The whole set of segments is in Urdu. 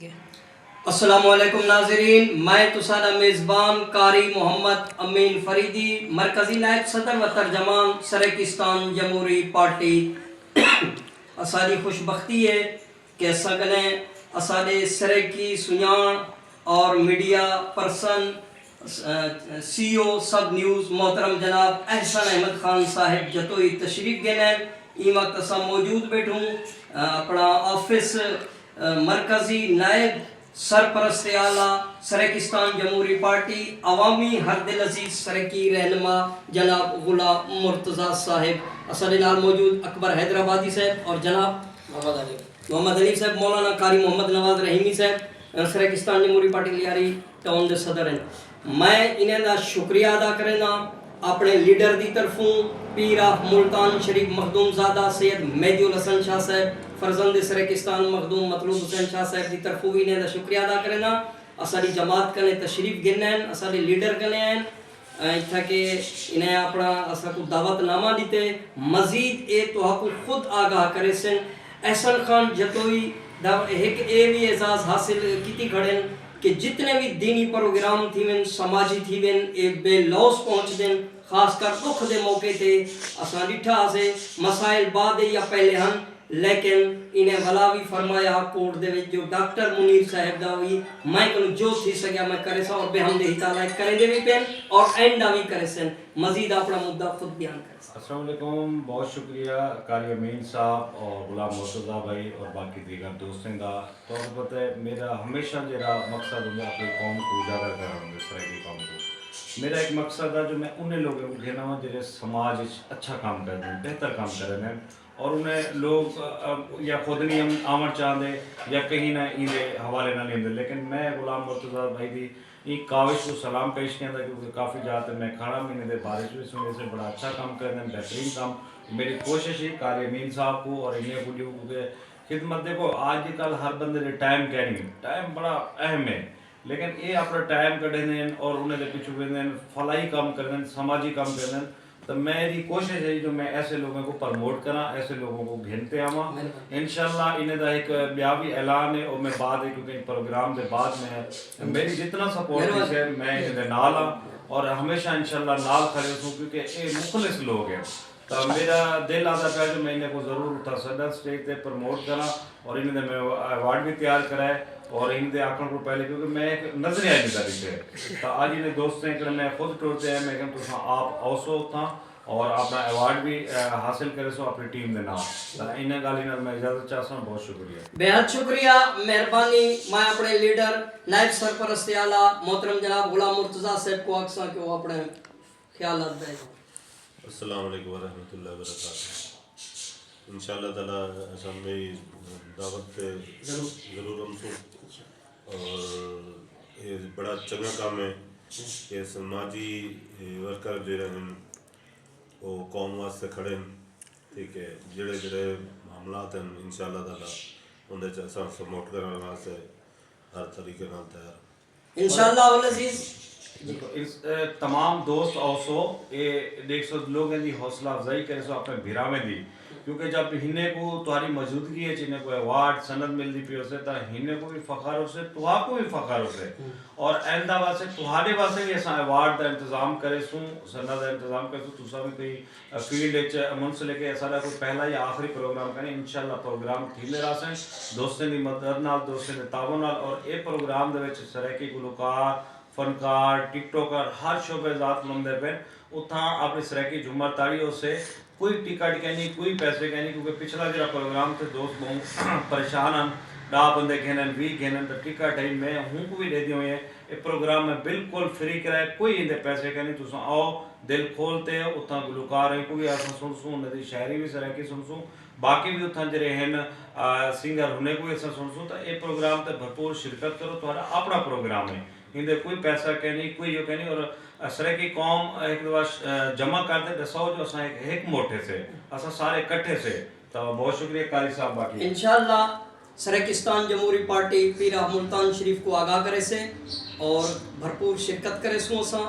السلام علیکم ناظرین، میں تسانا میزبان قاری محمد امین فریدی، مرکزی نائب صدر و ترجمان سریکستان جمہوری پارٹی. اساری خوش بختی ہے کہ سگنے اسارے سریکی سنیان اور میڈیا پرسن سی او سب نیوز محترم جناب احسن احمد خان صاحب جتوئی تشریف گئے. ای وقت اسا موجود بیٹھوں اپنا آفس مرکزی نائب سرپرست اعلیٰ سریکستان جمہوری پارٹی عوامی ہردل عزیز سریکی رہنما جناب غلام مرتضیٰ صاحب، اسارے نال موجود اکبر حیدرآبادی صاحب اور جناب محمد علی صاحب، مولانا قاری محمد نواز رحیمی صاحب سریکستان جمہوری پارٹی لیاری ٹاؤن دے صدر ہیں. میں انہیں دا شکریہ ادا کرنا اپنے لیڈر دی طرفوں پیرا ملتان شریف مخدوم زادہ سید مہدی الحسن شاہ صاحب فرزند سریکستان مخدوم مطلوب حسین شاہ صاحب دی طرفوں بھی انہیں دا شکریہ ادا کرنا. اساری جماعت کنے تشریف گنے ہیں، اساری لیڈر کنے ہیں اتھا کہ انہیں اپنا اسا کو دعوت نامہ دیتے مزید اے تو کو خود آگاہ کرے سن. احسن خان جتوئی ایک اے بھی اعزاز حاصل کیتی کھڑیں کہ جتنے بھی دینی پروگرام تھی ون سماجی تھی ون اے بے لوس پہنچ دیں، خاص کر دکھ دے موقع تے اساں ڈٹھا سے مسائل بعد یا پہلے ہن، لیکن انہیں بھلا بھی فرمایا کوٹ دے وچ جو ڈاکٹر منیر صاحب دا بھی میں کو جو تھی سکیا میں کرے سا اور بحمدہ تعالی کرے دے بھی پین اور اینڈا بھی کرے سن. مزید اپنا مدعا خود بیان کرے سن. السلام علیکم، بہت شکریہ قاری امین صاحب اور غلام مرتضیٰ بھائی اور باقی دیگر دوستوں کا. تو پتہ ہے میرا ہمیشہ جڑا مقصد ہوں اپنی قوم کو اجاگر کرنا ہوں، اس طرح کی قوم کو میرا ایک مقصد ہے جو میں انہیں لوگوں کو کہنا ہوں جڑے سماج اچھا کام کر رہے ہیں، بہتر کام کر رہے ہیں اور انہیں لوگ یا خود نہیں آمن چاہتے یا کہیں نہ اندے حوالے نہ لیں. لیکن میں غلام مرتضیٰ بھائی دی یہ کاوش کو سلام پیش کیا تھا کیونکہ کافی جاتے میں کھڑا مہینے دے بارش بھی سنے سے بڑا اچھا کام کر رہے ہیں، بہترین کام. میری کوشش ہے قاری امین صاحب کو اور انہیں کو جو خدمت دیکھو آج کل ہر بندے نے ٹائم کہنی ٹائم بڑا اہم ہے، لیکن یہ اپنا ٹائم کٹے ہیں اور انہیں دے پیچھے ہوئے ہیں فلاحی کام کر رہے ہیں، سماجی کام کر رہے ہیں. تو میری کوشش ہے جو میں ایسے لوگوں کو پرموٹ کرا، ایسے لوگوں کو گھنتے آواں. انشاءاللہ انہیں دا ایک بیاوی اعلان ہے اور میں بعد ہے کیونکہ پروگرام دے بعد میں میری جتنا سپورٹ ہے میں انہیں نال ہاں اور ہمیشہ انشاءاللہ نال کھڑے ہوں کیونکہ یہ مخلص لوگ ہیں. تو میرا دل آتا پیا جو میں انہیں کو ضرور اٹھا صدر سٹیج تے پرموٹ کرا اور انہیں میں ایوارڈ بھی تیار کرائے اور ان دے آکھن کو پہلے کیونکہ میں ایک نظریہ نہیں دا دیتے تو آج انہیں دوستیں کہ میں خود ٹوٹتے ہیں میں کہ آپ اوسو تھا اور اپنا ایوارڈ بھی حاصل کرے سو اپنی ٹیم دے نام. انہیں گالی نال میں اجازت چاہتا ہوں. بہت شکریہ، بہت شکریہ، مہربانی. میں اپنے لیڈر نائب سرپرست اعلیٰ محترم جناب غلام مرتضیٰ صاحب کو اکثر کہ وہ اپنے خیالات دیں. السلام علیکم ورحمۃ اللہ وبرکاتہ. انشاءاللہ تعالیٰ اسمبلی دعوت پہ ضرور ہم سو اور یہ بڑا چنگا کام ہے کہ سماجی ورکر جڑے ہیں وہ قوم واسطے کھڑے ہیں. ٹھیک ہے، جڑے جڑے معاملات ہیں انشاءاللہ تعالیٰ اندر چاہاں سپورٹ کرنے واسطے ہر طریقے نال تیار انشاءاللہ والعزیز. اس تمام دوست اوسو یہ دیکھ سو لوگ دی حوصلہ افزائی کرے سو اپنے بھیرا میں دی کیونکہ جب ہنے کو تمہاری موجودگی ہے جنہیں کو ایوارڈ سند ملتی پی اسے تو ہنے کو بھی فخر ہو سے تو آپ کو بھی فخر ہو سے اور آئندہ واسطے تمہارے واسطے بھی ایسا ایوارڈ کا انتظام کرے سوں سند کا انتظام کرے سوں تسا بھی کوئی فیلڈ منسلک ہے ایسا کوئی پہلا یا آخری پروگرام کریں. انشاءاللہ پروگرام تھیلے راسیں دوستوں کی مدد نال دوستوں کے تعاون نال اور یہ پروگرام دے وچ سریکی گلوکار فنکار ٹک ٹوکر ہر شعبے ذات مندے پہ اتھاں اپنی سریکی جھومر تاڑیوں سے کوئی ٹکٹ کہنی کوئی پیسے کہنی کیونکہ پچھلا جڑا پروگرام تھے دوست بہت پریشان ہیں ڈا بندے کہنے بھی کہنے تو ٹکٹ ہے میں ہوں کو بھی دے دی ہوئی ہے. یہ پروگرام میں بالکل فری کرائے کوئی اندے پیسے کہنی تو آؤ دل کھولتے اتھاں گلوکار ہیں کوئی ایسا سن سوں انہیں دی شاعری بھی سریکی سن سوں باقی بھی اتھاں جڑے ہیں سنگر انہیں کوئی ایسا سن سوں. تو یہ پروگرام تے بھرپور شرکت کرو تمہارا اپنا پروگرام ہے اندے کوئی پیسہ کہنی کوئی یہ کہنی اور سریکی قوم ایک دفعہ جمع کرتے دساؤ جو اساں ایک موٹے سے اساں سارے کٹھے سے. تو بہت شکریہ قاری صاحب. باقی انشاءاللہ سریکستان جمہوری پارٹی پیرا ملتان شریف کو آگاہ کرے سے اور بھرپور شرکت کرے سوں. اساں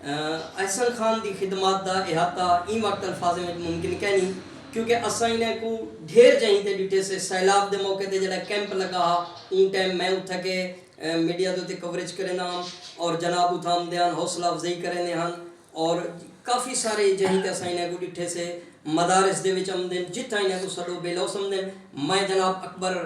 احسن خان دی خدمات دا احاطہ این وقت الفاظ میں ممکن کہنی کیونکہ اساں انہیں کو ڈھیر جہیں تے ڈٹھے سے سیلاب دے موقع تے جڑا کیمپ لگا ان ٹائم میں اتھا کے میڈیا دے کوریج کرنا اور جناب اتھام دیان حوصلہ افزائی کرنے ہن اور کافی سارے جہیں تے اساں انہیں کو ڈٹھے سے مدارس دے وچ آمدن جتھا انہیں کو سڈو بیلو سمدن میں جناب اکبر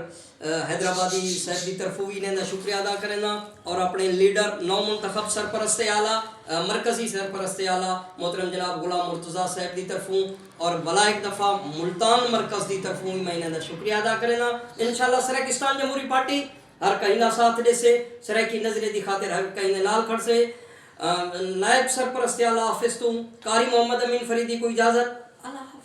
حیدرآبادی صاحب کی طرفوں بھی انہیں شکریہ ادا کرنا اور اپنے لیڈر نو منتخب سرپرست اعلیٰ مرکزی سرپرست اعلیٰ محترم جناب غلام مرتضیٰ صاحب کی طرفوں اور بلا ایک دفعہ ملتان مرکز کی طرفوں میں انہیں شکریہ ادا کرنا انشاءاللہ سرائیکستان جمہوری پارٹی ہر کہیں نہ ساتھ دے سے سرائیکی نظرے دی خاطر ہر کہیں نال کھڑ سے نائب سرپرست اعلیٰ آفس تو قاری محمد امین فریدی کو اجازت اللہ